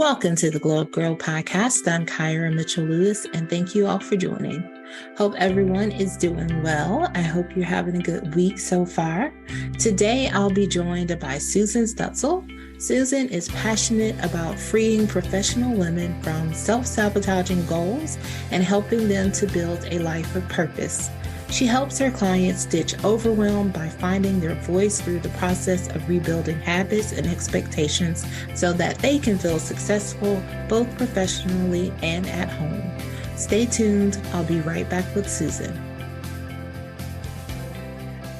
Welcome to the Gyrl podcast. I'm Kyra Mitchell-Lewis, and thank you all for joining. Hope everyone is doing well. I hope you're having a good week so far. Today, I'll be joined by Susan Stutzel. Susan is passionate about freeing professional women from self-sabotaging goals and helping them to build a life of purpose. She helps her clients ditch overwhelm by finding their voice through the process of rebuilding habits and expectations so that they can feel successful both professionally and at home. Stay tuned. I'll be right back with Susan.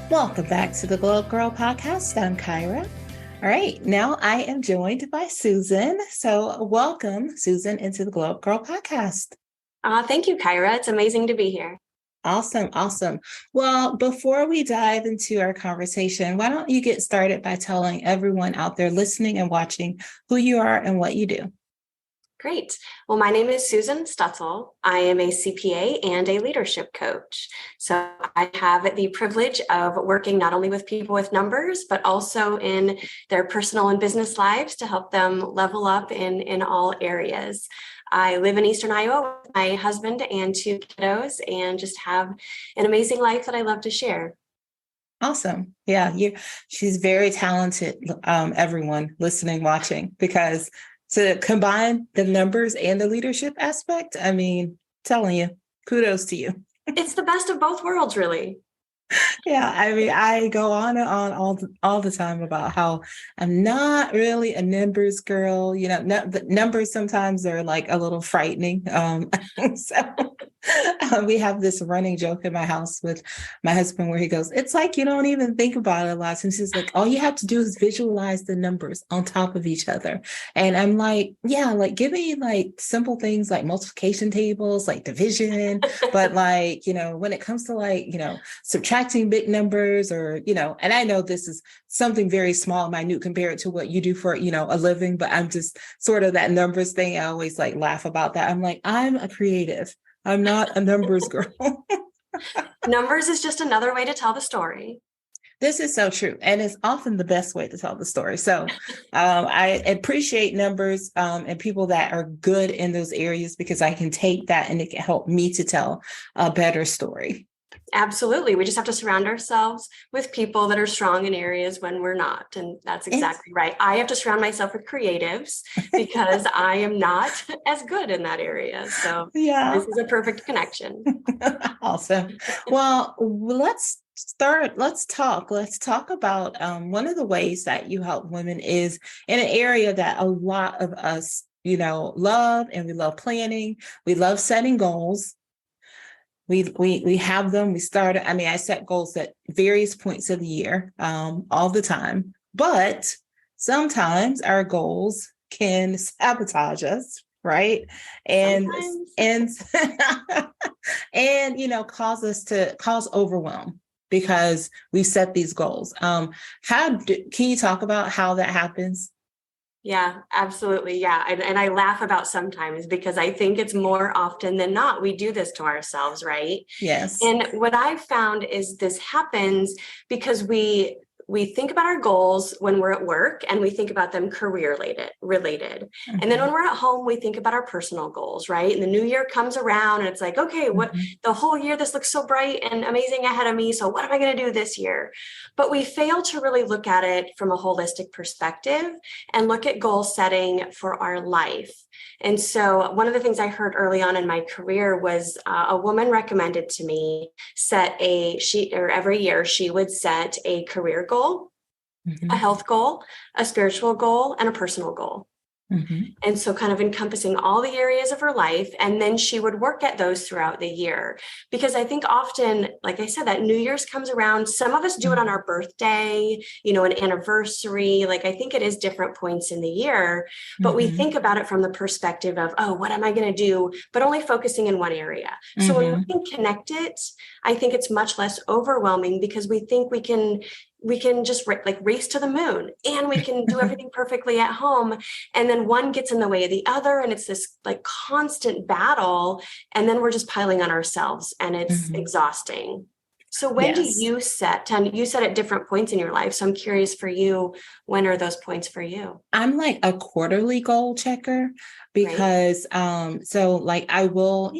Welcome back to the Gyrl podcast. I'm Kyra. All right, now I am joined by Susan. So welcome, Susan, into the Gyrl podcast. Thank you, Kyra. It's amazing to be here. Awesome. Well, before we dive into our conversation, why don't you get started by telling everyone out there listening and watching who you are and what you do? Great. Well, my name is Susan Stutzel. I am a CPA and a leadership coach. So I have the privilege of working not only with people with numbers, but also in their personal and business lives to help them level up in all areas. I live in Eastern Iowa with my husband and two kiddos and just have an amazing life that I love to share. Awesome. Yeah, she's very talented, everyone listening, watching, because to combine the numbers and the leadership aspect, I mean, telling you, kudos to you. It's the best of both worlds, really. Yeah, I mean, I go on and on all the time about how I'm not really a numbers girl. You know, the numbers sometimes are like a little frightening. We have this running joke in my house with my husband where he goes, "It's like you don't even think about it a lot." Since he's like, all you have to do is visualize the numbers on top of each other. And I'm like, yeah, like give me like simple things like multiplication tables, like division. But like, when it comes to like, subtracting big numbers or, and I know this is something very small, minute compared to what you do for, a living, but I'm just sort of that numbers thing. I always like laugh about that. I'm like, I'm a creative. I'm not a numbers girl. Numbers is just another way to tell the story. This is so true. And it's often the best way to tell the story. So I appreciate numbers and people that are good in those areas because I can take that and it can help me to tell a better story. Absolutely. We just have to surround ourselves with people that are strong in areas when we're not. And that's exactly right. I have to surround myself with creatives because I am not as good in that area. So yeah, this is a perfect connection. Awesome. Well, let's talk about one of the ways that you help women is in an area that a lot of us, love, and we love planning. We love setting goals. We have them. I set goals at various points of the year, all the time, but sometimes our goals can sabotage us, right? And cause overwhelm because we set these goals. Can you talk about how that happens? Yeah, absolutely. Yeah. And I laugh about sometimes because I think it's more often than not, we do this to ourselves, right? Yes. And what I've found is this happens because we think about our goals when we're at work and we think about them career related. Mm-hmm. And then when we're at home, we think about our personal goals, right? And the new year comes around and it's like, okay, the whole year, this looks so bright and amazing ahead of me. So what am I going to do this year? But we fail to really look at it from a holistic perspective and look at goal setting for our life. And so one of the things I heard early on in my career was a woman recommended to me every year she would set a career goal, mm-hmm. a health goal, a spiritual goal, and a personal goal. Mm-hmm. And so kind of encompassing all the areas of her life. And then she would work at those throughout the year. Because I think often, like I said, that New Year's comes around. Some of us do it on our birthday, an anniversary. Like I think it is different points in the year, but we think about it from the perspective of, oh, what am I going to do? But only focusing in one area. Mm-hmm. So when we can connect it, I think it's much less overwhelming because we think we can just race to the moon and we can do everything perfectly at home. And then one gets in the way of the other. And it's this like constant battle. And then we're just piling on ourselves and it's exhausting. So when do Yes. you set, and you set at different points in your life. So I'm curious for you, when are those points for you? I'm like a quarterly goal checker Right? because so like I will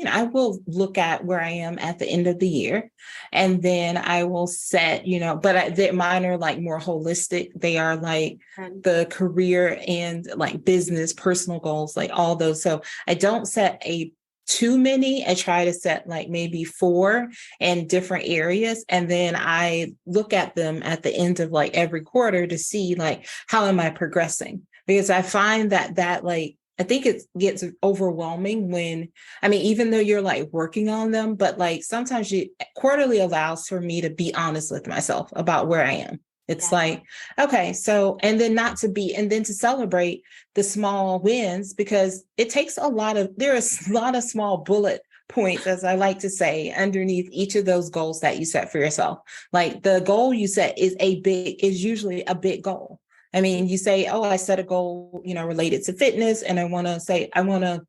look at where I am at the end of the year, and then I will set, mine are like more holistic. They are like And the career and like business, personal goals, like all those. So I don't set a too many. I try to set like maybe four in different areas. And then I look at them at the end of like every quarter to see like, how am I progressing? Because I find that like, I think it gets overwhelming when, I mean, even though you're like working on them, but like sometimes quarterly allows for me to be honest with myself about where I am. It's yeah, like, okay, so, and then to celebrate the small wins, because there is a lot of small bullet points, as I like to say, underneath each of those goals that you set for yourself. Like the goal you set is usually a big goal. I mean, you say, oh, I set a goal, related to fitness, and I don't know,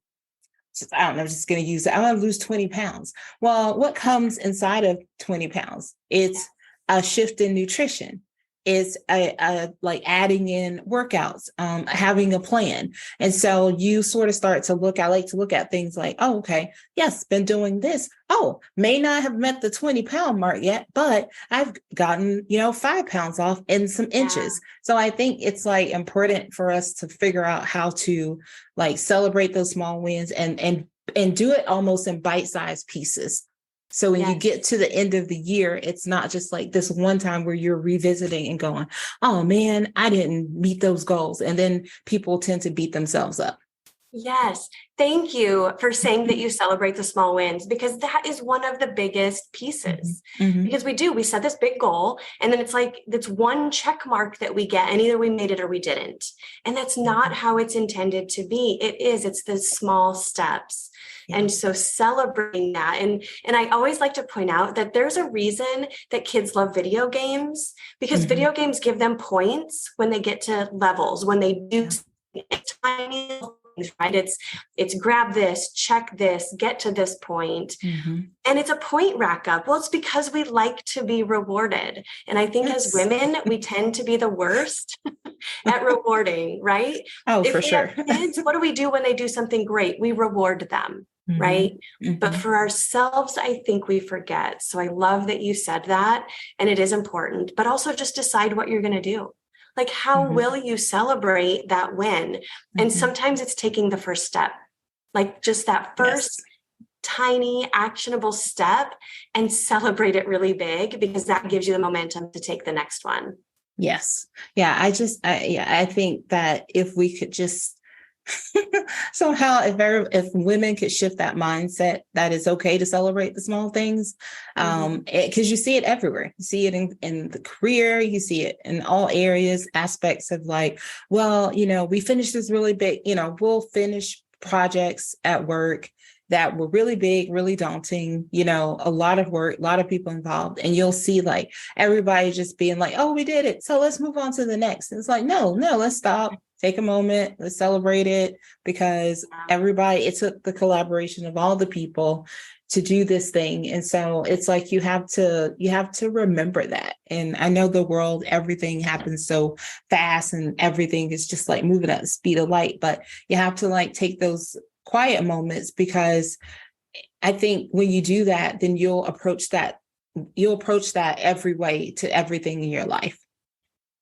I'm just going to use it. I want to lose 20 pounds. Well, what comes inside of 20 pounds? yeah, It's a shift in nutrition. It's like adding in workouts, having a plan. And so you sort of start to I like to look at things like, oh, okay, yes, been doing this. Oh, may not have met the 20-pound mark yet, but I've gotten, 5 pounds off in some yeah. inches. So I think it's like important for us to figure out how to like celebrate those small wins and do it almost in bite-sized pieces. So when you Yes. get to the end of the year, it's not just like this one time where you're revisiting and going, oh man, I didn't meet those goals. And then people tend to beat themselves up. Yes. Thank you for saying that you celebrate the small wins, because that is one of the biggest Mm-hmm. pieces. Mm-hmm. Because we set this big goal, and then it's like that's one check mark that we get, and either we made it or we didn't. And that's not how it's intended to be. It's the small steps. Yeah. And so celebrating that. And I always like to point out that there's a reason that kids love video games, because Mm-hmm. video games give them points when they get to levels, when they do tiny things, right? It's grab this, check this, get to this point. Mm-hmm. And it's a point rack up. Well, it's because we like to be rewarded. And I think as Yes. women, we tend to be the worst at rewarding, right? Oh, If for we have sure. kids, what do we do when they do something great? We reward them, Mm-hmm. right? But Mm-hmm. for ourselves, I think we forget. So I love that you said that. And it is important, but also just decide what you're going to do. Like, how Mm-hmm. will you celebrate that win? And Mm-hmm. sometimes it's taking the first step, like just that Yes. first tiny actionable step, and celebrate it really big, because that gives you the momentum to take the next one. Yes. Yeah. I think that if we could just somehow, if women could shift that mindset, that it's okay to celebrate the small things, because you see it everywhere. You see it in the career, you see it in all areas, aspects of like, well, we finished this really big, we'll finish projects at work that were really big, really daunting, a lot of work, a lot of people involved. And you'll see like everybody just being like, oh, we did it, so let's move on to the next. And it's like, no, let's stop, take a moment, let's celebrate it, because it took the collaboration of all the people to do this thing. And so it's like you have to remember that. And I know everything happens so fast and everything is just like moving at the speed of light, but you have to like take those quiet moments, because I think when you do that, then you'll approach that every way to everything in your life.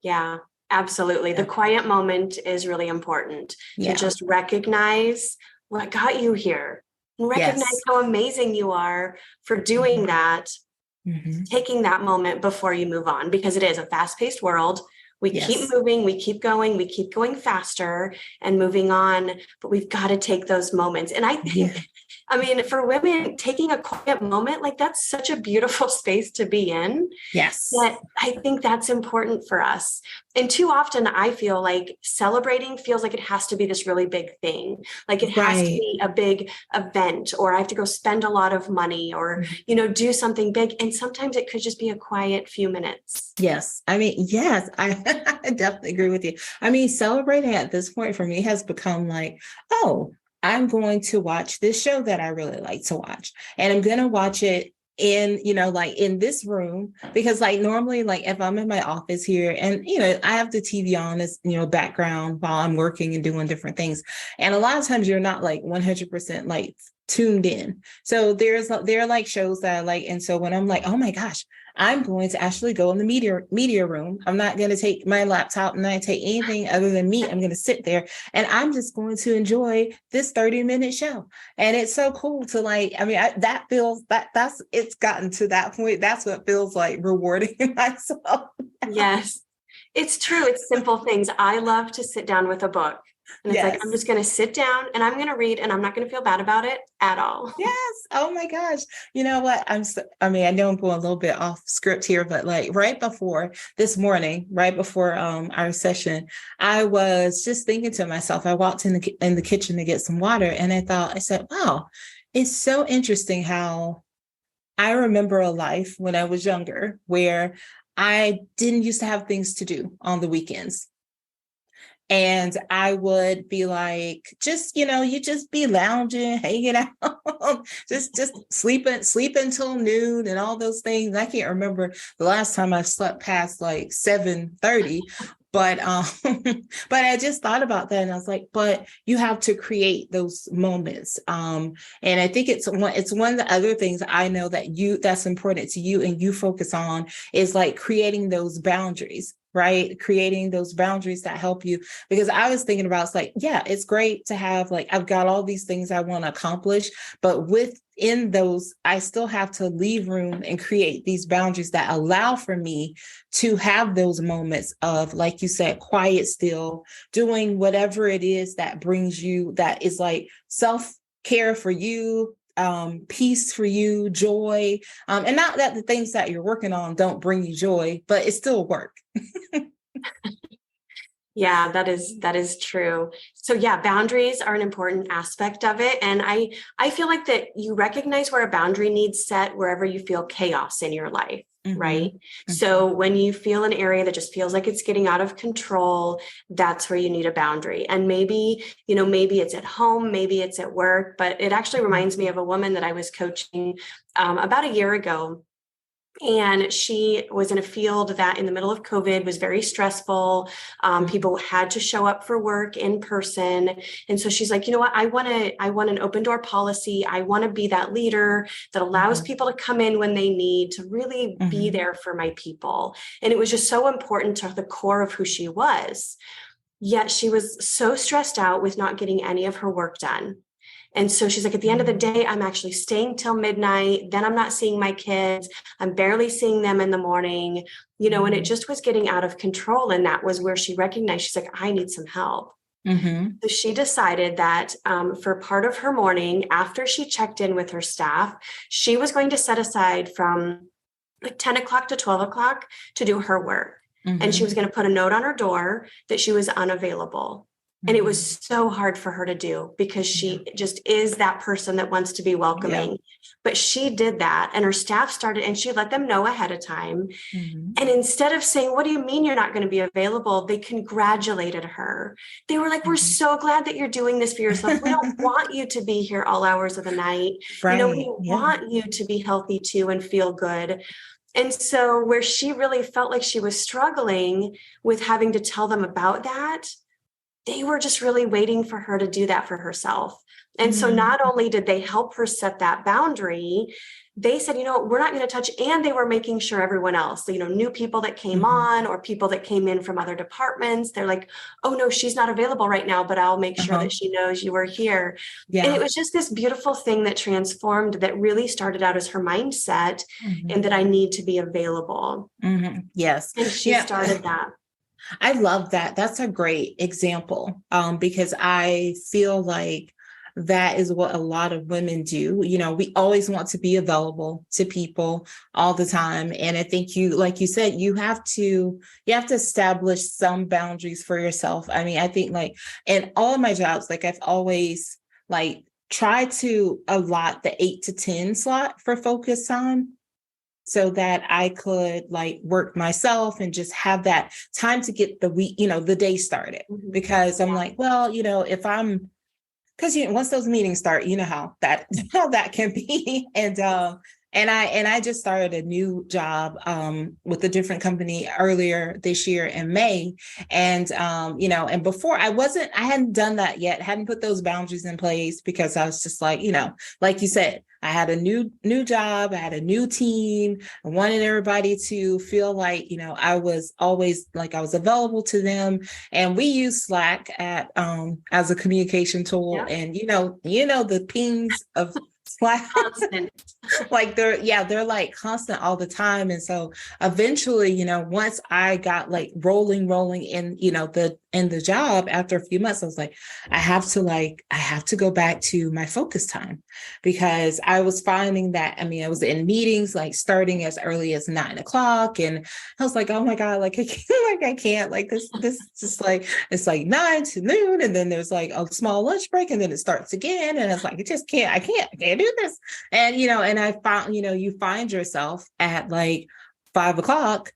Yeah, absolutely. The quiet moment is really important to just recognize what got you here, and recognize how amazing you are for doing that, taking that moment before you move on, because it is a fast-paced world. We keep moving, we keep going faster and moving on, but we've got to take those moments. And I think, I mean, for women, taking a quiet moment, like that's such a beautiful space to be in. Yes. But I think that's important for us. And too often I feel like celebrating feels like it has to be this really big thing. Like it has to be a big event, or I have to go spend a lot of money, or, do something big. And sometimes it could just be a quiet few minutes. Yes. I mean, yes, I definitely agree with you. I mean, celebrating at this point for me has become like, oh, I'm going to watch this show that I really like to watch, and I'm going to watch it in, like in this room, because like normally, like if I'm in my office here and, I have the TV on as, background while I'm working and doing different things. And a lot of times you're not like 100% like tuned in. So there are like shows that I like. And so when I'm like, oh my gosh, I'm going to actually go in the media room. I'm not going to take my laptop and not take anything other than me. I'm going to sit there and I'm just going to enjoy this 30-minute show. And it's so cool to like, I mean, that feels it's gotten to that point. That's what feels like rewarding myself. Yes, it's true. It's simple things. I love to sit down with a book. And it's like, I'm just going to sit down and I'm going to read and I'm not going to feel bad about it at all. Yes. Oh my gosh. You know what? I know I'm going a little bit off script here, but like right before this morning, right before our session, I was just thinking to myself, I walked in the kitchen to get some water and I said, wow, it's so interesting how I remember a life when I was younger where I didn't used to have things to do on the weekends. And I would be like, you just be lounging, hanging out, just sleep until noon and all those things. I can't remember the last time I slept past like 7:30. But but I just thought about that and I was like, but you have to create those moments. And I think it's one of the other things I know that's important to you and you focus on is like creating those boundaries. Right. Creating those boundaries that help you, because I was thinking about, it's like, yeah, it's great to have like, I've got all these things I want to accomplish, but within those, I still have to leave room and create these boundaries that allow for me to have those moments of, like you said, quiet, still doing whatever it is that brings you, that is like self-care for you, peace for you, joy. And not that the things that you're working on don't bring you joy, but it's still work. Yeah, that is true. So yeah, boundaries are an important aspect of it. And I feel like that you recognize where a boundary needs set wherever you feel chaos in your life. Mm-hmm. Right. Mm-hmm. So when you feel an area that just feels like it's getting out of control, that's where you need a boundary. And maybe it's at home, maybe it's at work, but it actually reminds me of a woman that I was coaching about a year ago. And she was in a field that in the middle of COVID was very stressful. People had to show up for work in person. And so she's like, you know what, I want an open door policy. I want to be that leader that allows people to come in when they need to really be there for my people. And it was just so important to the core of who she was. Yet she was so stressed out with not getting any of her work done. And so she's like, at the end of the day, I'm actually staying till midnight. Then I'm not seeing my kids. I'm barely seeing them in the morning, and it just was getting out of control. And that was where she recognized, she's like, I need some help. So she decided that for part of her morning, after she checked in with her staff, she was going to set aside from like 10 o'clock to 12 o'clock to do her work. And she was going to put a note on her door that she was unavailable. And it was so hard for her to do because she just is that person that wants to be welcoming. But she did that, and her staff started, and she let them know ahead of time. And instead of saying, what do you mean you're not going to be available? They congratulated her. They were like, we're so glad that you're doing this for yourself. We don't want you to be here all hours of the night. Right. We want you to be healthy too and feel good. And so where she really felt like she was struggling with having to tell them about that, they were just really waiting for her to do that for herself. And so not only did they help her set that boundary, they said, we're not going to touch. And they were making sure everyone else, new people that came on or people that came in from other departments, they're like, oh no, she's not available right now, but I'll make sure that she knows you were here. Yeah. And it was just this beautiful thing that transformed, that really started out as her mindset and that I need to be available. Yes. And she started that. I love that. That's a great example because I feel like that is what a lot of women do. We always want to be available to people all the time. And I think like you said, you have to establish some boundaries for yourself. I mean, I think like in all of my jobs, like I've always like tried to allot the 8 to 10 slot for focus time, so that I could like work myself and just have that time to get the week, the day started. Because I'm like, well, because once those meetings start, how that can be. And I just started a new job with a different company earlier this year in May. And and before I hadn't done that yet, hadn't put those boundaries in place because I was just like, like you said, I had a new job, I had a new team. I wanted everybody to feel like, I was always like I was available to them. And we use Slack as a communication tool. Yeah. And the pings of Slack. Constant. Like they're like constant all the time. And so eventually, once I got like rolling in, the job after a few months, I was like, I have to go back to my focus time, because I was finding that, I was in meetings like starting as early as 9 o'clock. And I was like, oh my God, like I can't like this just like, it's like 9 to noon. And then there's like a small lunch break and then it starts again. And it's like, I can't do this. And, and I found, you find yourself at like 5 o'clock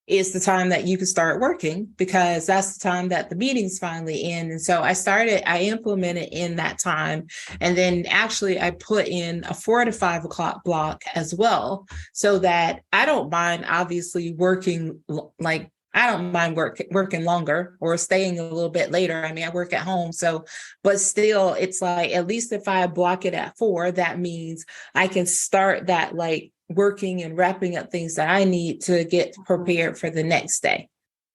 is the time that you can start working, because that's the time that the meeting's finally in. And so I implemented in that time. And then actually I put in a 4 to 5 o'clock block as well, so that I don't mind obviously working, like I don't mind working longer or staying a little bit later. I work at home. So, but still it's like, at least if I block it at 4, that means I can start that like working and wrapping up things that I need to get prepared for the next day.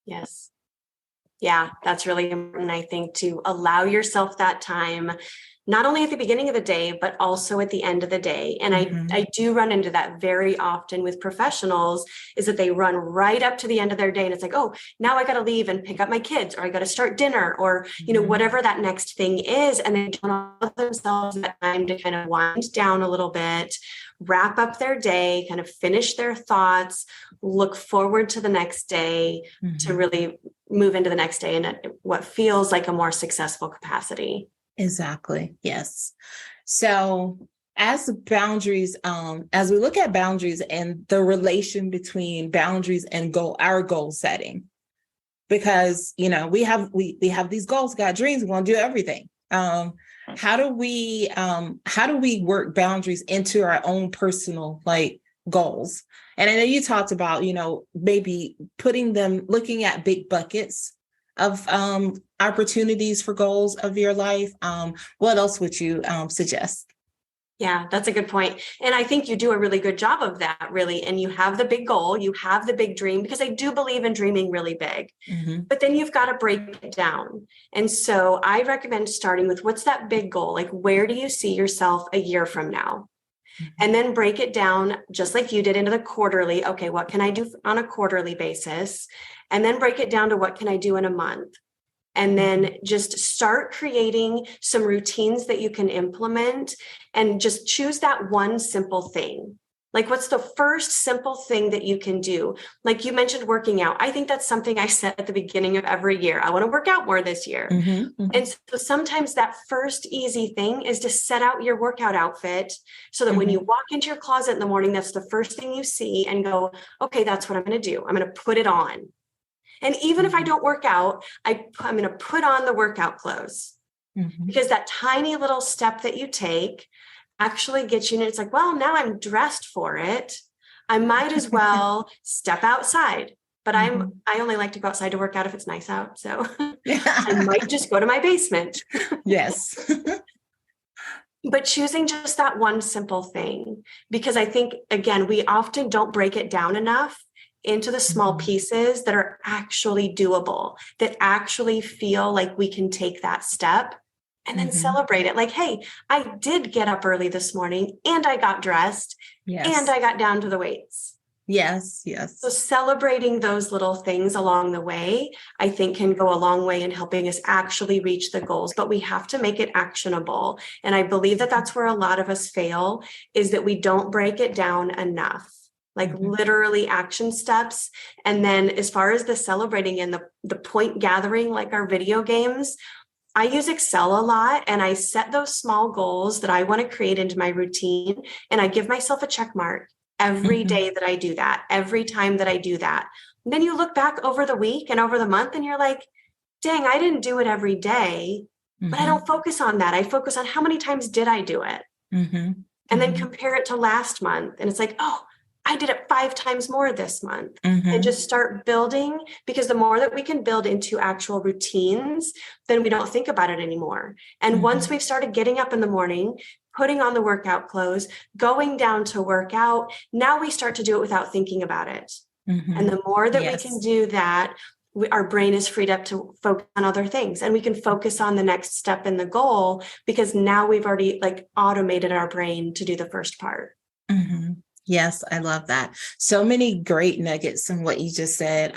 Yes. Yeah, that's really important, I think, to allow yourself that time, not only at the beginning of the day, but also at the end of the day. And I do run into that very often with professionals, is that they run right up to the end of their day and it's like, oh, now I got to leave and pick up my kids, or I got to start dinner, or, whatever that next thing is. And they don't allow themselves that time to kind of wind down a little bit, wrap up their day, kind of finish their thoughts, look forward to the next day, to really move into the next day in what feels like a more successful capacity. Exactly. Yes. So as boundaries, as we look at boundaries and the relation between boundaries and our goal setting, because, we have these goals, got dreams, we want to do everything. How do we work boundaries into our own personal like goals? And I know you talked about, maybe looking at big buckets of opportunities for goals of your life. What else would you suggest? Yeah, that's a good point. And I think you do a really good job of that, really. And you have the big goal, you have the big dream, because I do believe in dreaming really big, but then you've got to break it down. And so I recommend starting with, what's that big goal? Like, where do you see yourself a year from now? And then break it down, just like you did, into the quarterly. Okay, what can I do on a quarterly basis? And then break it down to, what can I do in a month? And then just start creating some routines that you can implement, and just choose that one simple thing. Like, what's the first simple thing that you can do? Like you mentioned, working out. I think that's something I set at the beginning of every year. I want to work out more this year. And so sometimes that first easy thing is to set out your workout outfit, so that when you walk into your closet in the morning, that's the first thing you see, and go, okay, that's what I'm going to do. I'm going to put it on. And even if I don't work out, I'm going to put on the workout clothes, because that tiny little step that you take actually gets you, and it's like, well, now I'm dressed for it. I might as well step outside. But I only like to go outside to work out if it's nice out. So I might just go to my basement. Yes. But choosing just that one simple thing, because I think, again, we often don't break it down enough into the small pieces that are actually doable, that actually feel like we can take that step, and then celebrate it. Like, hey, I did get up early this morning, and I got dressed, and I got down to the weights. Yes. So celebrating those little things along the way, I think, can go a long way in helping us actually reach the goals, but we have to make it actionable. And I believe that that's where a lot of us fail, is that we don't break it down enough. Like literally action steps. And then as far as the celebrating and the point gathering, like our video games, I use Excel a lot, and I set those small goals that I want to create into my routine. And I give myself a check mark every day that I do that, every time that I do that. And then you look back over the week and over the month, and you're like, dang, I didn't do it every day, but I don't focus on that. I focus on how many times did I do it? and then compare it to last month. And it's like, oh, I did it 5 times more this month. Mm-hmm. And just start building, because the more that we can build into actual routines, then we don't think about it anymore. And once we've started getting up in the morning, putting on the workout clothes, going down to work out, now we start to do it without thinking about it. And the more that we can do that, our brain is freed up to focus on other things, and we can focus on the next step in the goal, because now we've already like automated our brain to do the first part. Yes, I love that. So many great nuggets in what you just said.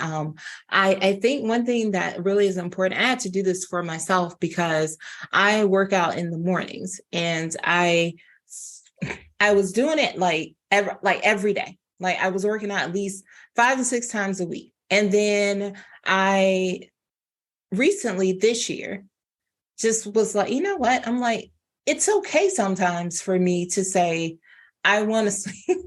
I think one thing that really is important, I had to do this for myself because I work out in the mornings, and I was doing it like every day. Like I was working out at least 5 to 6 times a week. And then I recently this year just was like, you know what? I'm like, it's okay sometimes for me to say, I want to sleep.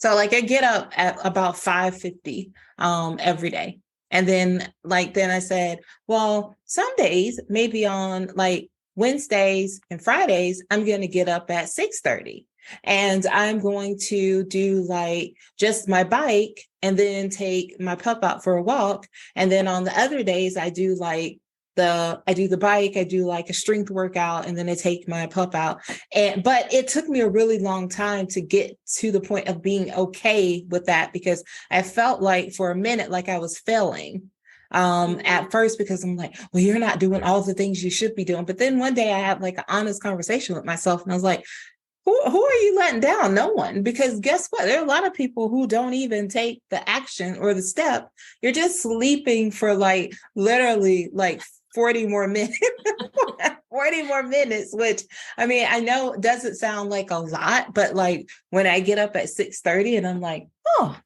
So like I get up at about 5:50 every day. And then I said, well, some days, maybe on like Wednesdays and Fridays, I'm going to get up at 6:30. And I'm going to do like just my bike and then take my pup out for a walk. And then on the other days, I do the bike, I do like a strength workout, and then I take my pup out. But it took me a really long time to get to the point of being okay with that, because I felt like for a minute, like I was failing at first, because I'm like, well, you're not doing all the things you should be doing. But then one day I had like an honest conversation with myself, and I was like, who are you letting down? No one. Because guess what? There are a lot of people who don't even take the action or the step. You're just sleeping for like literally like 40 more minutes, 40 more minutes, which I mean, I know doesn't sound like a lot, but like when I get up at 6:30 and I'm like, oh,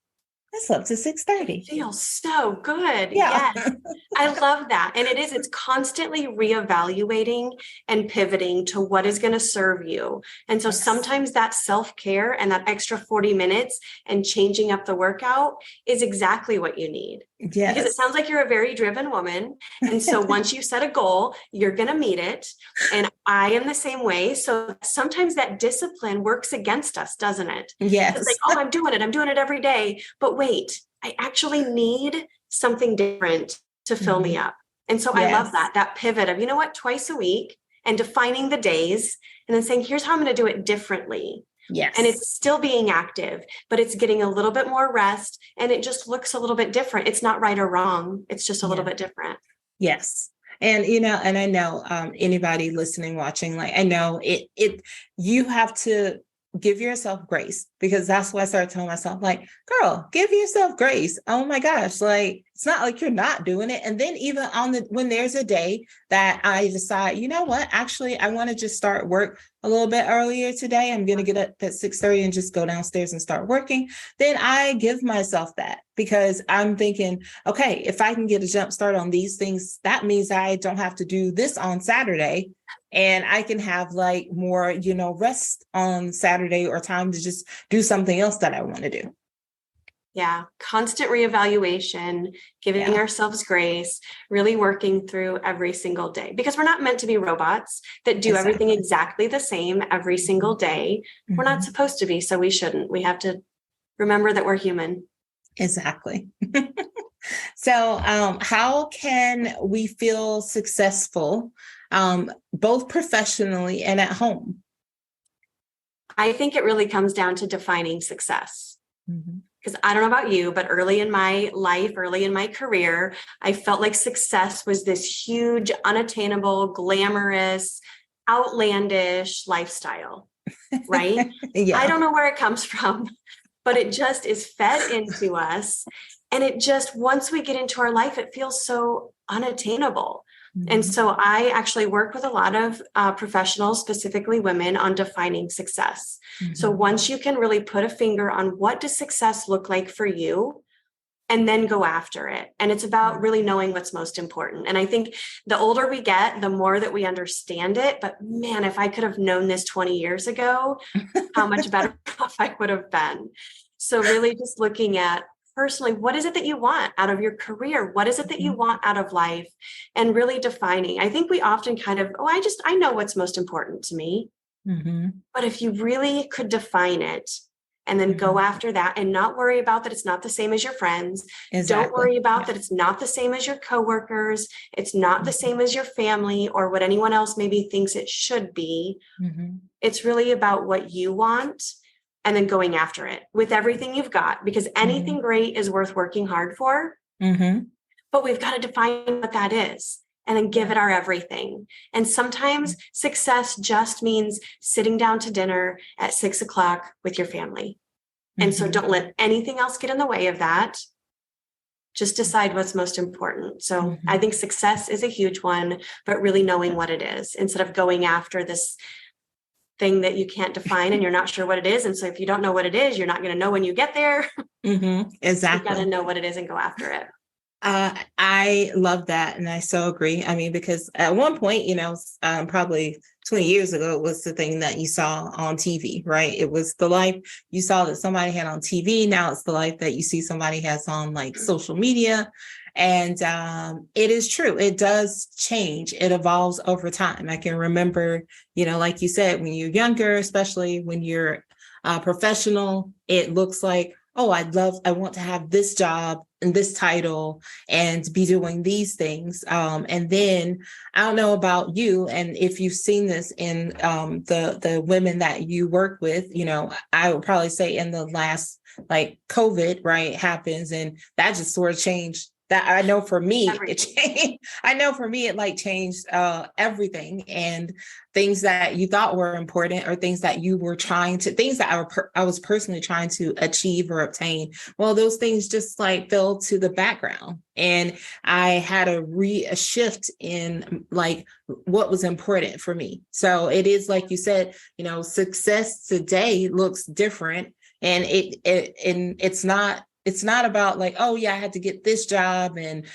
I slept to 6:30. Feels so good. Yeah. Yes. I love that. And it's constantly reevaluating and pivoting to what is going to serve you. And so sometimes that self-care and that extra 40 minutes and changing up the workout is exactly what you need. Yes. Because it sounds like you're a very driven woman. And so once you set a goal, you're going to meet it. And I am the same way. So sometimes that discipline works against us, doesn't it? Yes. It's like, oh, I'm doing it every day. But wait, I actually need something different to fill me up. And so I love that pivot of, you know what, twice a week, and defining the days, and then saying, here's how I'm going to do it differently. Yes. And it's still being active, but it's getting a little bit more rest, and it just looks a little bit different. It's not right or wrong. It's just a little bit different. Yes. And, and I know anybody listening, watching, like, I know you have to give yourself grace, because that's what I started telling myself, like, girl, give yourself grace. Oh my gosh. Like, it's not like you're not doing it. And then even when there's a day that I decide, you know what, actually, I want to just start work a little bit earlier today. I'm going to get up at 6:30 and just go downstairs and start working. Then I give myself that, because I'm thinking, okay, if I can get a jump start on these things, that means I don't have to do this on Saturday. And I can have like more, rest on Saturday, or time to just do something else that I want to do. Yeah. Constant reevaluation, giving ourselves grace, really working through every single day, because we're not meant to be robots that do everything exactly the same every single day. We're not supposed to be, so we shouldn't. We have to remember that we're human. Exactly. So how can we feel successful, both professionally and at home? I think it really comes down to defining success. Because I don't know about you, but early in my life, early in my career, I felt like success was this huge, unattainable, glamorous, outlandish lifestyle, right? I don't know where it comes from, but it just is fed into us. And it just, once we get into our life, it feels so unattainable. And so I actually work with a lot of professionals, specifically women, on defining success. So once you can really put a finger on what does success look like for you, and then go after it. And it's about really knowing what's most important. And I think the older we get, the more that we understand it. But man, if I could have known this 20 years ago, how much better off I would have been. So really just looking at, personally, what is it that you want out of your career? What is it that you want out of life? And really defining. I think we often kind of, I know what's most important to me. But if you really could define it and then go after that and not worry about that it's not the same as your friends. Exactly. Don't worry about that it's not the same as your coworkers. It's not the same as your family or what anyone else maybe thinks it should be. It's really about what you want and then going after it with everything you've got, because anything great is worth working hard for. But we've got to define what that is and then give it our everything. And sometimes success just means sitting down to dinner at 6 o'clock with your family. And so don't let anything else get in the way of that. Just decide what's most important. So I think success is a huge one, but really knowing what it is instead of going after this thing that you can't define and you're not sure what it is. And so if you don't know what it is, you're not going to know when you get there. Exactly. You got to know what it is and go after it. I love that. And I so agree. I mean, because at one point, probably 20 years ago, it was the thing that you saw on TV, right? It was the life you saw that somebody had on TV. Now it's the life that you see somebody has on like social media. And it is true. It does change. It evolves over time. I can remember, like you said, when you're younger, especially when you're professional, it looks like, oh, I want to have this job and this title and be doing these things. And then I don't know about you, and if you've seen this in the women that you work with, I would probably say in the last, like COVID, right, happens, and that just sort of changed. That I know for me, it changed. I know for me, it like changed everything, and things that you thought were important or things that you were things that I was personally trying to achieve or obtain. Well, those things just like fell to the background, and I had a shift in like what was important for me. So it is like you said, success today looks different, and it's not about like, oh yeah, I had to get this job and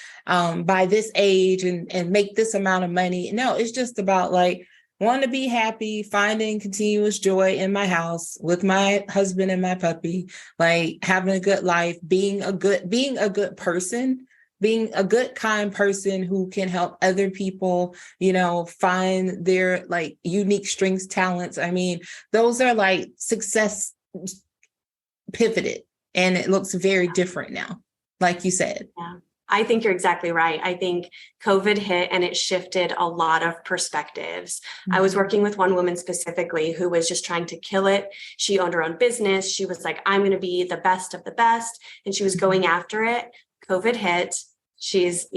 by this age and make this amount of money. No, it's just about like wanting to be happy, finding continuous joy in my house with my husband and my puppy, like having a good life, being a good person, being a good, kind person who can help other people, find their like unique strengths, talents. I mean, those are like success pivoted. And it looks very different now, like you said. Yeah, I think you're exactly right. I think COVID hit and it shifted a lot of perspectives. I was working with one woman specifically who was just trying to kill it. She owned her own business. She was like, I'm going to be the best of the best. And she was going after it. COVID hit. She's,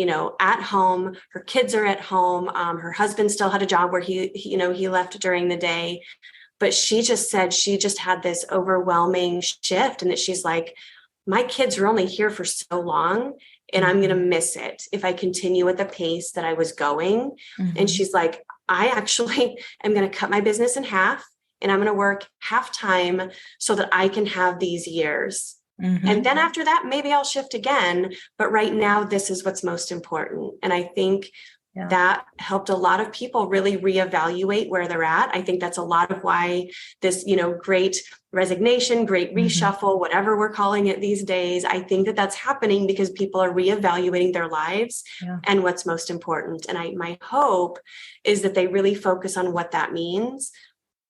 at home. Her kids are at home. Her husband still had a job where he left during the day. But she just said she just had this overwhelming shift and that she's like, my kids are only here for so long and I'm going to miss it if I continue at the pace that I was going. And she's like, I actually am going to cut my business in half and I'm going to work half time so that I can have these years. And then after that, maybe I'll shift again. But right now, this is what's most important. And I think that helped a lot of people really reevaluate where they're at. I think that's a lot of why this, great resignation, great reshuffle, whatever we're calling it these days, I think that that's happening because people are reevaluating their lives and what's most important. And my hope is that they really focus on what that means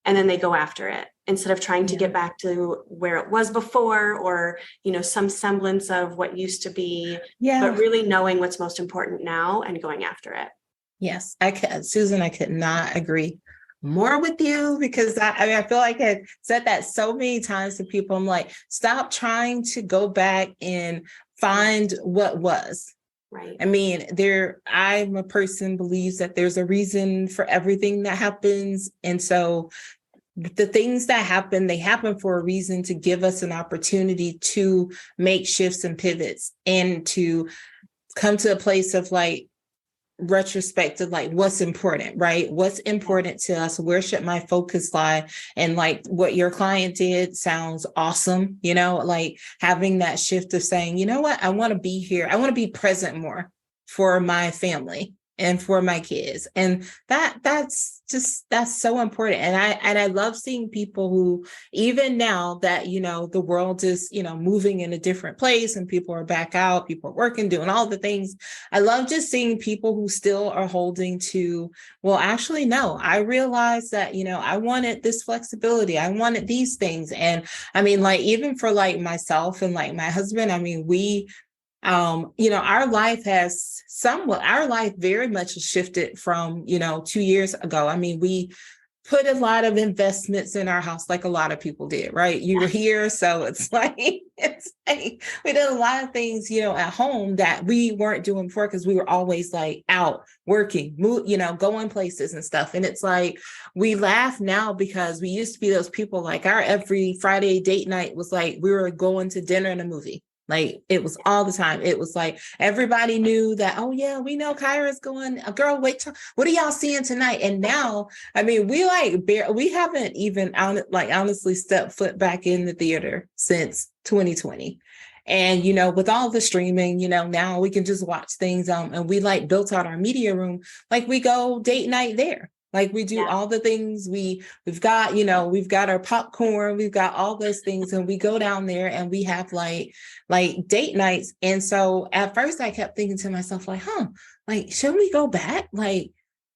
and then they go after it instead of trying to get back to where it was before or, some semblance of what used to be, but really knowing what's most important now and going after it. Yes, Susan, I could not agree more with you because I feel like I said that so many times to people. I'm like, stop trying to go back and find what was. Right. I mean, I'm a person who believes that there's a reason for everything that happens. And so the things that happen, they happen for a reason to give us an opportunity to make shifts and pivots and to come to a place of like retrospective, like what's important, right? What's important to us? Where should my focus lie? And like what your client did sounds awesome, like having that shift of saying, you know what, I want to be here. I want to be present more for my family and for my kids. And that's so important. And I love seeing people who, even now that, the world is, moving in a different place and people are back out, people are working, doing all the things. I love just seeing people who still are holding to, well, actually, no, I realized that, I wanted this flexibility. I wanted these things. And I mean, like, even for like myself and like my husband, I mean, our life very much has shifted from, 2 years ago. I mean, we put a lot of investments in our house, like a lot of people did, right? You were here. So it's like, we did a lot of things, at home that we weren't doing before, because we were always like out working, going places and stuff. And it's like, we laugh now because we used to be those people, like our every Friday date night was like, we were going to dinner and a movie. Like, it was all the time. It was like, everybody knew that, oh yeah, we know Kyra's going, girl, wait, what are y'all seeing tonight? And now, I mean, we haven't even honestly stepped foot back in the theater since 2020. And, with all the streaming, now we can just watch things. And we like built out our media room, like we go date night there. Like we do all the things we've got, we've got our popcorn, we've got all those things, and we go down there and we have like date nights. And so at first I kept thinking to myself, like, like, should we go back? Like,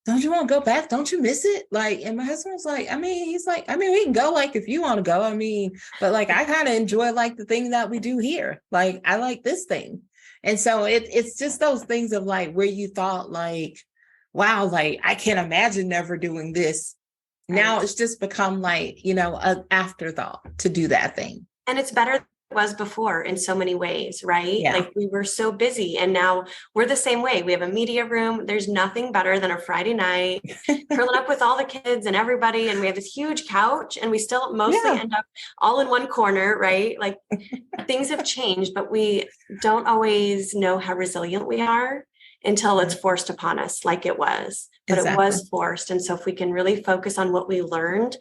don't you want to go back? Don't you miss it? Like, and my husband was like, he's like, we can go, like, if you want to go, but like, I kind of enjoy like the thing that we do here. Like, I like this thing. And so it's just those things of like, where you thought like, wow, like I can't imagine never doing this. Right. Now it's just become like, an afterthought to do that thing. And it's better than it was before in so many ways, right? Yeah. Like we were so busy, and now we're the same way. We have a media room. There's nothing better than a Friday night, curling up with all the kids and everybody. And we have this huge couch, and we still mostly end up all in one corner, right? Like things have changed, but we don't always know how resilient we are until it's forced upon us, like it was, but It was forced. And so if we can really focus on what we learned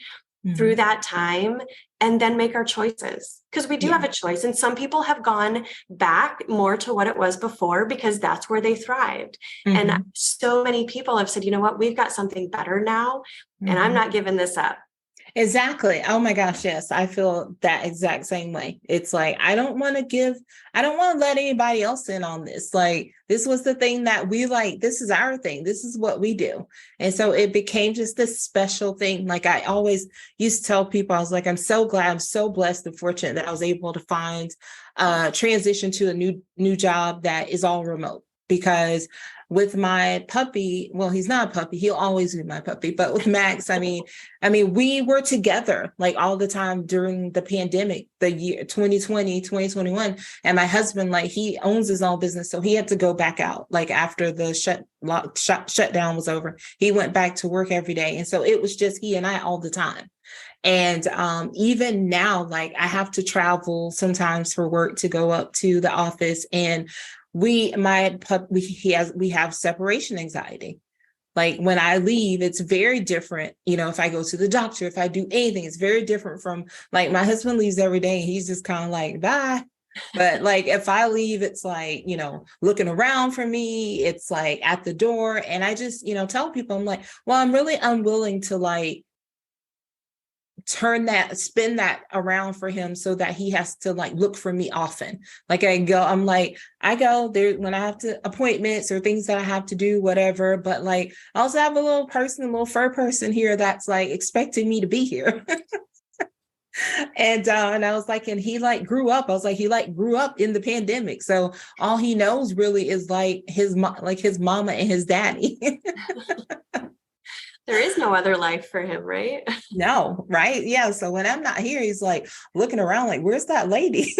through that time, and then make our choices, because we do have a choice. And some people have gone back more to what it was before because that's where they thrived. And so many people have said, you know what, we've got something better now, and I'm not giving this up. Exactly. Oh my gosh. Yes. I feel that exact same way. It's like, I don't want to let anybody else in on this. Like, this was the thing that we like, this is our thing. This is what we do. And so it became just this special thing. Like I always used to tell people, I was like, I'm so glad, I'm so blessed and fortunate that I was able to find transition to a new job that is all remote. Because with my puppy, well, he's not a puppy, he'll always be my puppy, but with Max, I mean, we were together like all the time during the pandemic, the year 2020, 2021. And my husband, like, he owns his own business. So he had to go back out, like after the shutdown was over, he went back to work every day. And so it was just he and I all the time. And even now, like, I have to travel sometimes for work to go up to the office, and we have separation anxiety. Like when I leave, it's very different. If I go to the doctor, if I do anything, it's very different from like my husband leaves every day and he's just kind of like, bye. But like, if I leave, it's like, looking around for me, it's like at the door. And I just, tell people, I'm like, well, I'm really unwilling to like spin that around for him so that he has to like look for me often. Like I go there when I have appointments or things that I have to do, whatever. But like, I also have a little fur person here that's like expecting me to be here. And I was like, and he like grew up. I was like, he like grew up in the pandemic. So all he knows really is like his mama and his daddy. There is no other life for him, right? No, right? Yeah. So when I'm not here, he's like looking around like, where's that lady?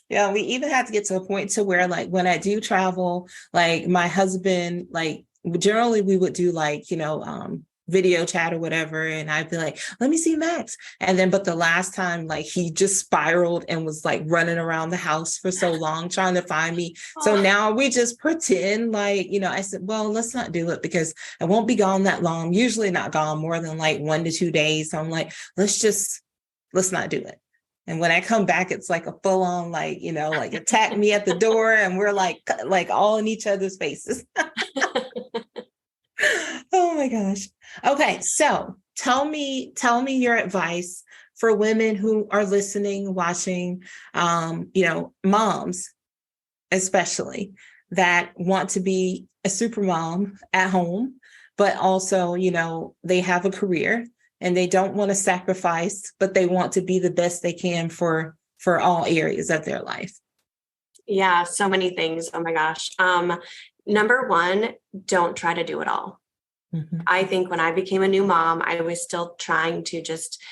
Yeah, we even had to get to a point to where like when I do travel, like my husband, like generally we would do like, video chat or whatever. And I'd be like, let me see Max. And then, but the last time, like he just spiraled and was like running around the house for so long trying to find me. So now we just pretend like, I said, well, let's not do it because I won't be gone that long. Usually not gone more than like 1 to 2 days. So I'm like, let's not do it. And when I come back, it's like a full on, like, like attack me at the door, and we're like all in each other's faces. Oh my gosh. Okay. So tell me your advice for women who are listening, watching, moms, especially, that want to be a super mom at home, but also, they have a career and they don't want to sacrifice, but they want to be the best they can for all areas of their life. Yeah, so many things. Oh my gosh. Number one, don't try to do it all. Mm-hmm. I think when I became a new mom, I was still trying to just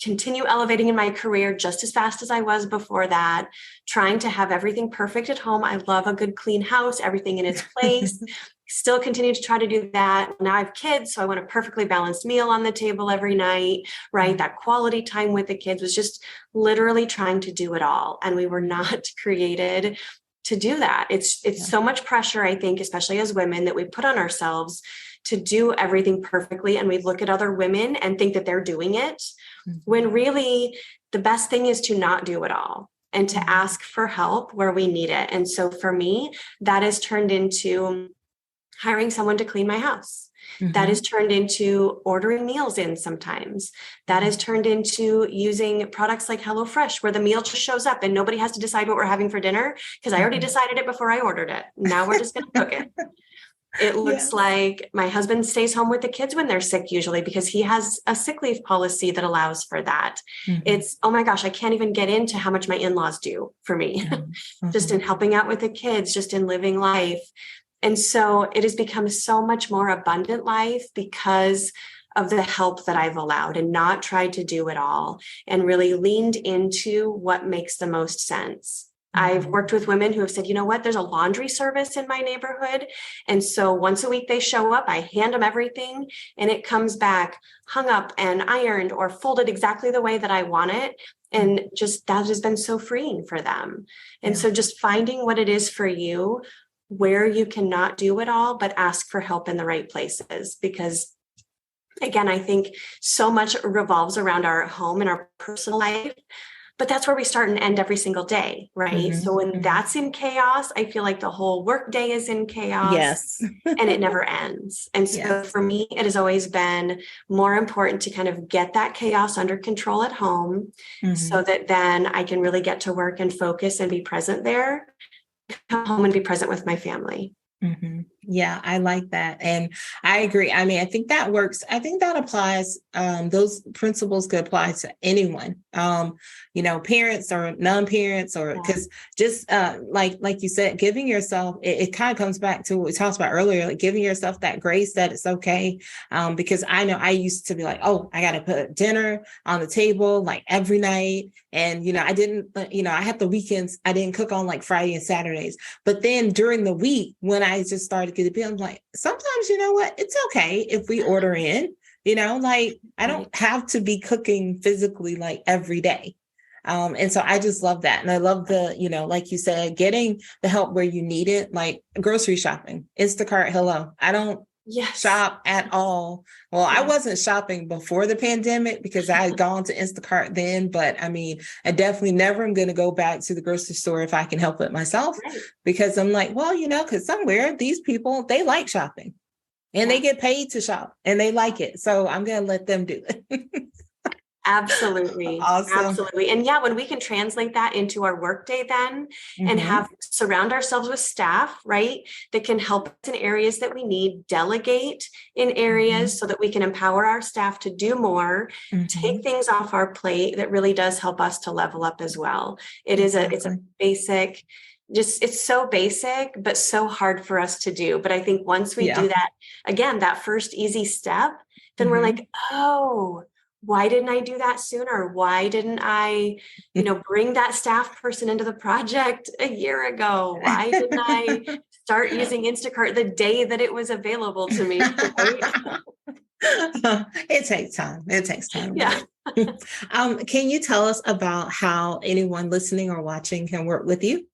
continue elevating in my career just as fast as I was before that, trying to have everything perfect at home. I love a good clean house, everything in its place. Still continue to try to do that. Now I have kids, so I want a perfectly balanced meal on the table every night, right? That quality time with the kids was just literally trying to do it all. And we were not created to do that. It's so much pressure, I think, especially as women, that we put on ourselves to do everything perfectly. And we look at other women and think that they're doing it, when really the best thing is to not do it all and to ask for help where we need it. And so for me, that has turned into hiring someone to clean my house. That has turned into ordering meals in sometimes. That has turned into using products like HelloFresh, where the meal just shows up and nobody has to decide what we're having for dinner because I already decided it before I ordered it. Now we're just going to cook it. It looks like my husband stays home with the kids when they're sick, usually because he has a sick leave policy that allows for that. It's, oh my gosh, I can't even get into how much my in-laws do for me, just in helping out with the kids, just in living life. And so it has become so much more abundant life because of the help that I've allowed and not tried to do it all and really leaned into what makes the most sense. I've worked with women who have said, you know what, there's a laundry service in my neighborhood. And so once a week they show up, I hand them everything and it comes back hung up and ironed or folded exactly the way that I want it. And just that has been so freeing for them. And so just finding what it is for you, where you cannot do it all, but ask for help in the right places. Because again, I think so much revolves around our home and our personal life. But that's where we start and end every single day, right? So when that's in chaos, I feel like the whole work day is in chaos. Yes. And it never ends. And so for me, it has always been more important to kind of get that chaos under control at home so that then I can really get to work and focus and be present there, come home and be present with my family. Yeah, I like that. And I agree. I mean, I think that works. I think that applies. Those principles could apply to anyone, parents or non-parents, or because just like you said, giving yourself, it kind of comes back to what we talked about earlier, like giving yourself that grace that it's okay. Because I know I used to be like, oh, I got to put dinner on the table like every night. And, I didn't, I had the weekends, I didn't cook on like Friday and Saturdays. But then during the week, when I just started getting, I'm like, sometimes, you know what, it's okay if we order in, like I don't have to be cooking physically like every day. And so I just love that. And I love the, like you said, getting the help where you need it, like grocery shopping, Instacart, hello. I don't shop at all. Well, I wasn't shopping before the pandemic because I had gone to Instacart then, but I mean, I definitely never am going to go back to the grocery store if I can help it myself, because I'm like, well, because somewhere these people, they like shopping and they get paid to shop and they like it. So I'm going to let them do it. Absolutely. Awesome. Absolutely. And when we can translate that into our workday then and surround ourselves with staff, right, that can help us in areas that we need, delegate in areas so that we can empower our staff to do more, take things off our plate, that really does help us to level up as well. It's a basic, it's so basic, but so hard for us to do. But I think once we do that, again, that first easy step, then we're like, oh, why didn't I do that sooner? Why didn't I, bring that staff person into the project a year ago? Why didn't I start using Instacart the day that it was available to me? Right? It takes time. It takes time. Yeah. Can you tell us about how anyone listening or watching can work with you?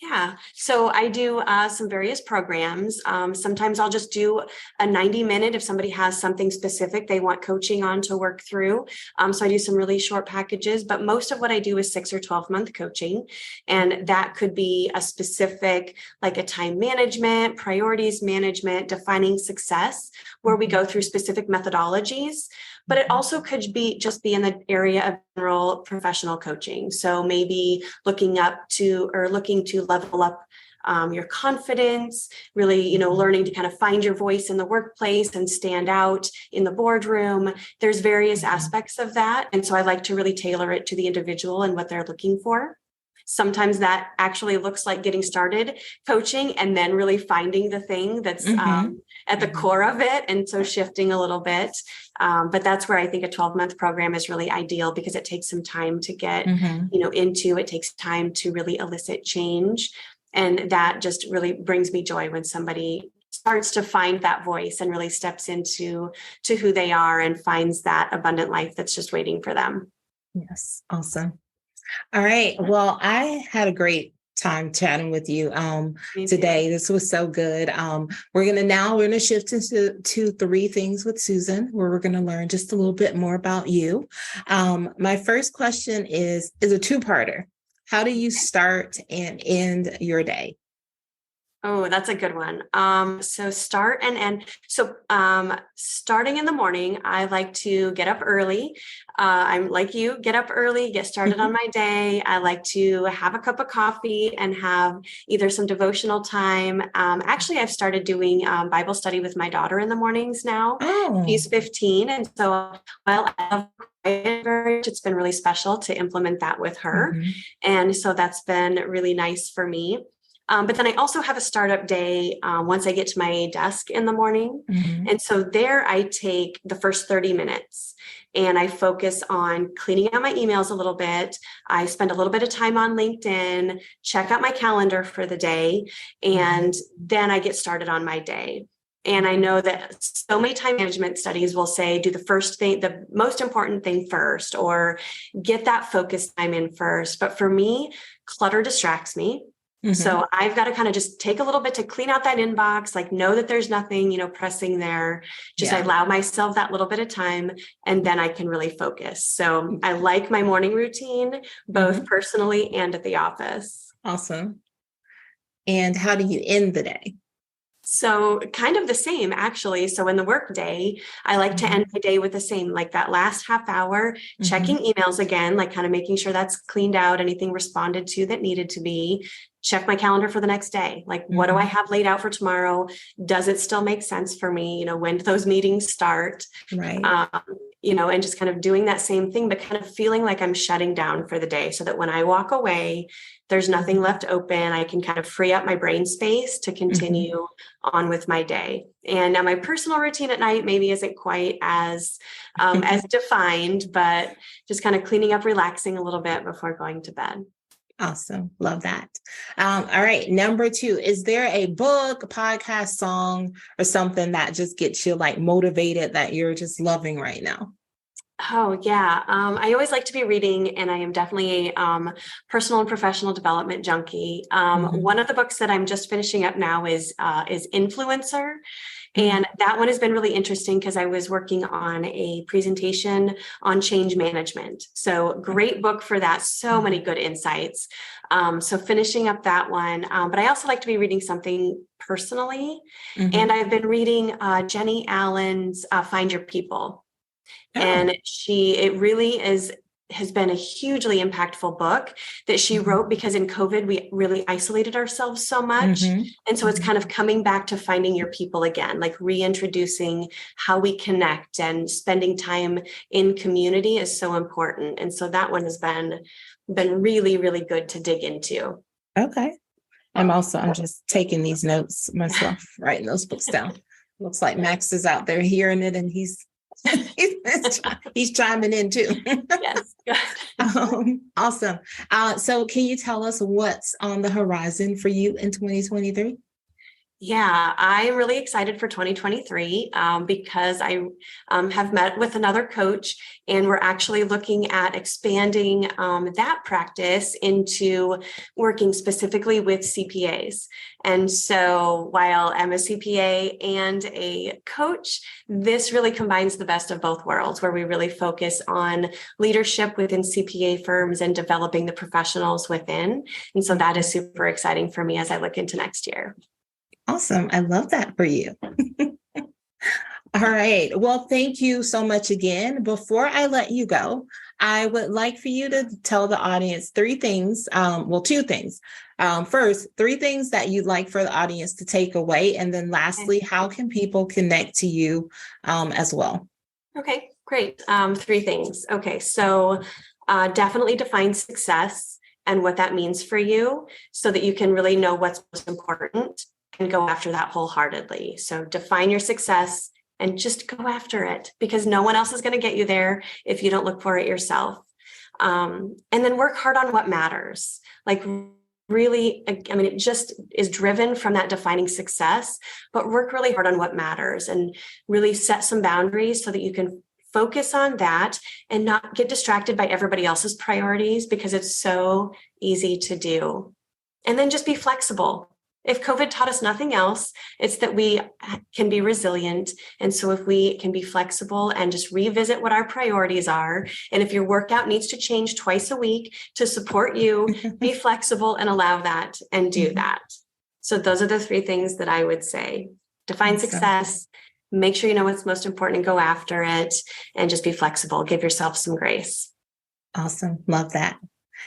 Yeah. So I do some various programs. Sometimes I'll just do a 90-minute if somebody has something specific they want coaching on to work through. So I do some really short packages, but most of what I do is 6 or 12-month coaching. And that could be a specific, like a time management, priorities management, defining success, where we go through specific methodologies. But it also could be in the area of general professional coaching. So maybe looking to level up your confidence, really, learning to kind of find your voice in the workplace and stand out in the boardroom. There's various aspects of that. And so I like to really tailor it to the individual and what they're looking for. Sometimes that actually looks like getting started coaching and then really finding the thing that's at the core of it. And so shifting a little bit. But that's where I think a 12-month program is really ideal, because it takes some time to get, into. It takes time to really elicit change. And that just really brings me joy when somebody starts to find that voice and really steps into who they are and finds that abundant life that's just waiting for them. Yes. Awesome. All right. Well, I had a great time chatting with you today. This was so good. We're going to shift into 3 things with Susan, where we're going to learn just a little bit more about you. My first question is a 2-parter. How do you start and end your day? Oh, that's a good one. So start and end. So starting in the morning, I like to get up early. I'm like you, get up early, get started on my day. I like to have a cup of coffee and have either some devotional time. Actually, I've started doing Bible study with my daughter in the mornings now. Oh. She's 15. And so while I love it's been really special to implement that with her. And so that's been really nice for me. But then I also have a startup day once I get to my desk in the morning. And so there I take the first 30 minutes and I focus on cleaning out my emails a little bit. I spend a little bit of time on LinkedIn, check out my calendar for the day, and then I get started on my day. And I know that so many time management studies will say, do the first thing, the most important thing first, or get that focus time in first. But for me, clutter distracts me. So I've got to kind of just take a little bit to clean out that inbox, like know that there's nothing, pressing there. Just allow myself that little bit of time, and then I can really focus. So I like my morning routine, both personally and at the office. Awesome. And how do you end the day? So kind of the same, actually. So in the work day, I like to end my day with the same, like that last half hour, checking emails again, like kind of making sure that's cleaned out, anything responded to that needed to be. Check my calendar for the next day. Like, what do I have laid out for tomorrow? Does it still make sense for me? When do those meetings start? Right. And just kind of doing that same thing, but kind of feeling like I'm shutting down for the day, so that when I walk away, there's nothing left open. I can kind of free up my brain space to continue on with my day. And now my personal routine at night maybe isn't quite as defined, but just kind of cleaning up, relaxing a little bit before going to bed. Awesome. Love that. All right. Number 2, is there a book, a podcast, song, or something that just gets you like motivated that you're just loving right now? Oh, yeah. I always like to be reading, and I am definitely a personal and professional development junkie. One of the books that I'm just finishing up now is Influencer. And that one has been really interesting because I was working on a presentation on change management. So great book for that. So many good insights. So finishing up that one. But I also like to be reading something personally. And I've been reading Jenny Allen's Find Your People. And it really has been a hugely impactful book that she wrote, because in COVID, we really isolated ourselves so much. And so it's kind of coming back to finding your people again, like reintroducing how we connect, and spending time in community is so important. And so that one has been really, really good to dig into. Okay. I'm just taking these notes myself, writing those books down. Looks like Max is out there hearing it, and he's chiming in too. Yes. Awesome. So can you tell us what's on the horizon for you in 2023? Yeah, I'm really excited for 2023 because I have met with another coach, and we're actually looking at expanding that practice into working specifically with CPAs. And so while I'm a CPA and a coach, this really combines the best of both worlds, where we really focus on leadership within CPA firms and developing the professionals within. And so that is super exciting for me as I look into next year. Awesome. I love that for you. All right. Well, thank you so much again. Before I let you go, I would like for you to tell the audience three things. Two things. First, three things that you'd like for the audience to take away. And then lastly, how can people connect to you as well? Okay, great. Three things. Okay, so definitely define success and what that means for you so that you can really know what's most important and go after that wholeheartedly. So define your success and just go after it, because no one else is going to get you there if you don't look for it yourself. And then work hard on what matters. Like really, I mean, it just is driven from that defining success, but work really hard on what matters and really set some boundaries so that you can focus on that and not get distracted by everybody else's priorities, because it's so easy to do. And then just be flexible. If COVID taught us nothing else, it's that we can be resilient. And so if we can be flexible and just revisit what our priorities are, and if your workout needs to change twice a week to support you, be flexible and allow that and do that. So those are the three things that I would say. Define success, make sure you know what's most important and go after it, and just be flexible. Give yourself some grace. Awesome. Love that.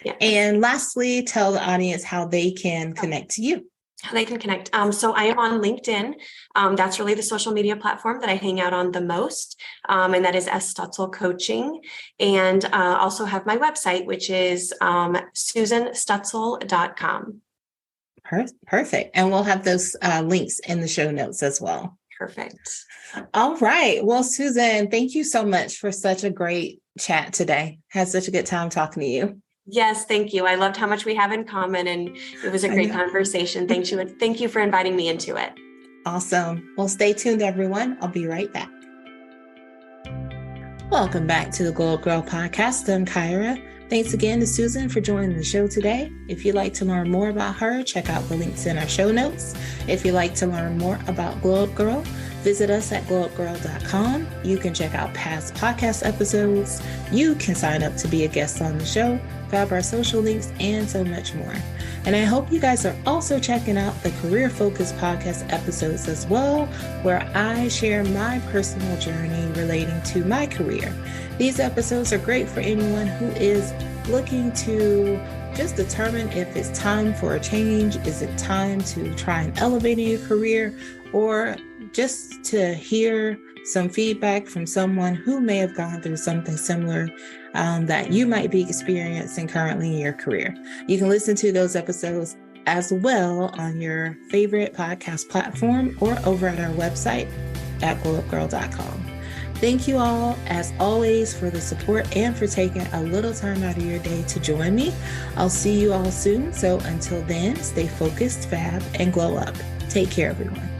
Yeah. And lastly, tell the audience how they can connect to you. How they can connect. So I am on LinkedIn. That's really the social media platform that I hang out on the most. And that is Stutzel Coaching. And also have my website, which is SusanStutzel.com. Perfect. And we'll have those links in the show notes as well. Perfect. All right. Well, Susan, thank you so much for such a great chat today. Had such a good time talking to you. Yes, thank you. I loved how much we have in common, and it was a great conversation. Thank you. And thank you for inviting me into it. Awesome. Well, stay tuned, everyone. I'll be right back. Welcome back to the Glow Up Gyrl podcast. I'm Kyra. Thanks again to Susan for joining the show today. If you'd like to learn more about her, check out the links in our show notes. If you'd like to learn more about Glow Up Gyrl, visit us at glowupgirl.com. You can check out past podcast episodes. You can sign up to be a guest on the show, grab our social links, and so much more. And I hope you guys are also checking out the Career Focus podcast episodes as well, where I share my personal journey relating to my career. These episodes are great for anyone who is looking to just determine if it's time for a change. Is it time to try and elevate in your career, or just to hear some feedback from someone who may have gone through something similar that you might be experiencing currently in your career. You can listen to those episodes as well on your favorite podcast platform or over at our website at glowupgirl.com. Thank you all, as always, for the support and for taking a little time out of your day to join me. I'll see you all soon. So until then, stay focused, fab, and glow up. Take care, everyone.